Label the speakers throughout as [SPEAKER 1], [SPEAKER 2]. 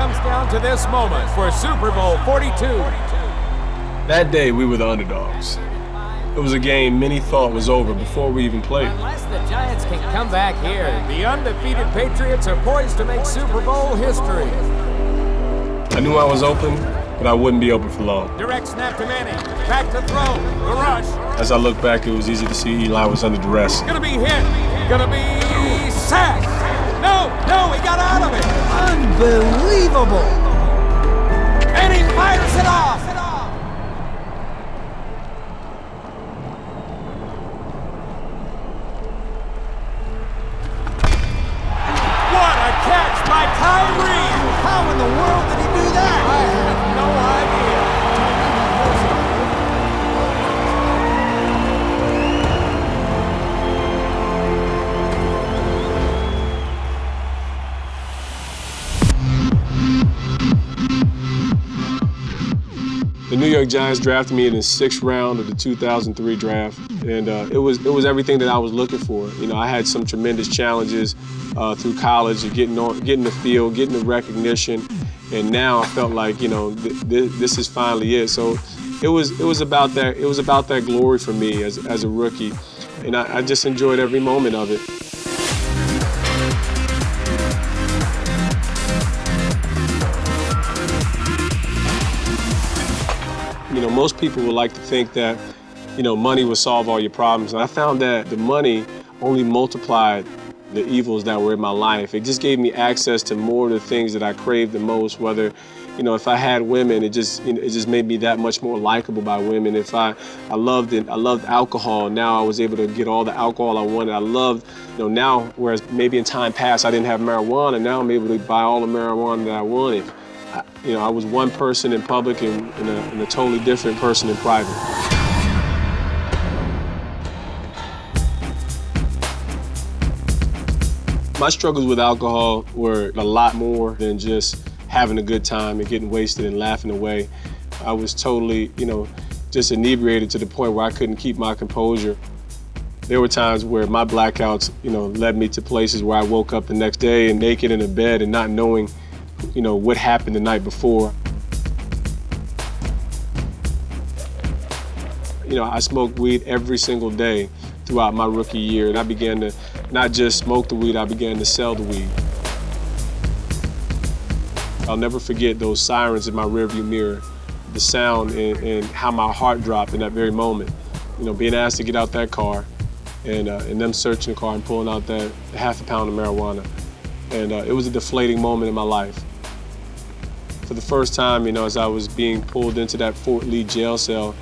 [SPEAKER 1] comes down to this moment for Super Bowl 42.
[SPEAKER 2] That day, we were the underdogs. It was a game many thought was over before we even played.
[SPEAKER 1] Unless the Giants can come back here, the undefeated Patriots are poised to make Super Bowl history.
[SPEAKER 2] I knew I was open, but I wouldn't be open for long.
[SPEAKER 1] Direct snap to Manning. Back to throw. The rush.
[SPEAKER 2] As I look back, it was easy to see Eli was under duress.
[SPEAKER 1] Gonna be hit. Gonna be sacked. No, he got out of it. Unbelievable. And he fires it off. What a catch by Tyree. How in the world did he do that? I have no idea.
[SPEAKER 2] The New York Giants drafted me in the 6th round of the 2003 draft, and it was everything that I was looking for. You know, I had some tremendous challenges through college, and getting the field, getting the recognition, and now I felt like, you know, this is finally it. So it was about that. It was about that glory for me as a rookie, and I just enjoyed every moment of it. You know, most people would like to think that, you know, money would solve all your problems. And I found that the money only multiplied the evils that were in my life. It just gave me access to more of the things that I craved the most. Whether, you know, if I had women, it just made me that much more likable by women. If I loved alcohol, now I was able to get all the alcohol I wanted. I loved, you know, now, whereas maybe in time past I didn't have marijuana, now I'm able to buy all the marijuana that I wanted. You know, I was one person in public and a totally different person in private. My struggles with alcohol were a lot more than just having a good time and getting wasted and laughing away. I was totally, you know, just inebriated to the point where I couldn't keep my composure. There were times where my blackouts, you know, led me to places where I woke up the next day and naked in a bed and not knowing, you know, what happened the night before. You know, I smoked weed every single day throughout my rookie year, and I began to not just smoke the weed, I began to sell the weed. I'll never forget those sirens in my rearview mirror, the sound and how my heart dropped in that very moment. You know, being asked to get out that car and them searching the car and pulling out that half a pound of marijuana. And it was a deflating moment in my life. For the first time, you know, as I was being pulled into that Fort Lee jail cell,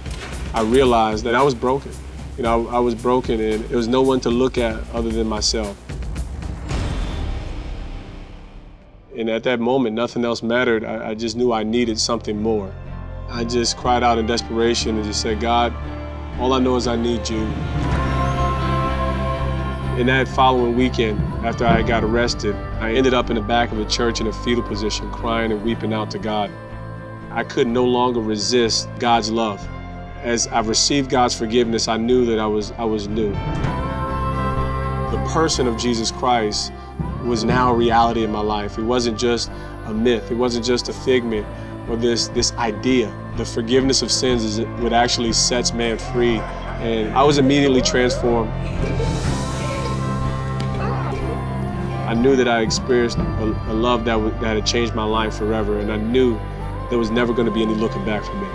[SPEAKER 2] I realized that I was broken. You know, I was broken and there was no one to look at other than myself. And at that moment, nothing else mattered. I just knew I needed something more. I just cried out in desperation and just said, God, all I know is I need you. And that following weekend, after I got arrested, I ended up in the back of a church in a fetal position, crying and weeping out to God. I could no longer resist God's love. As I received God's forgiveness, I knew that I was new. The person of Jesus Christ was now a reality in my life. It wasn't just a myth. It wasn't just a figment or this idea. The forgiveness of sins is what actually sets man free. And I was immediately transformed. I knew that I experienced a love that had changed my life forever, and I knew there was never going to be any looking back for me.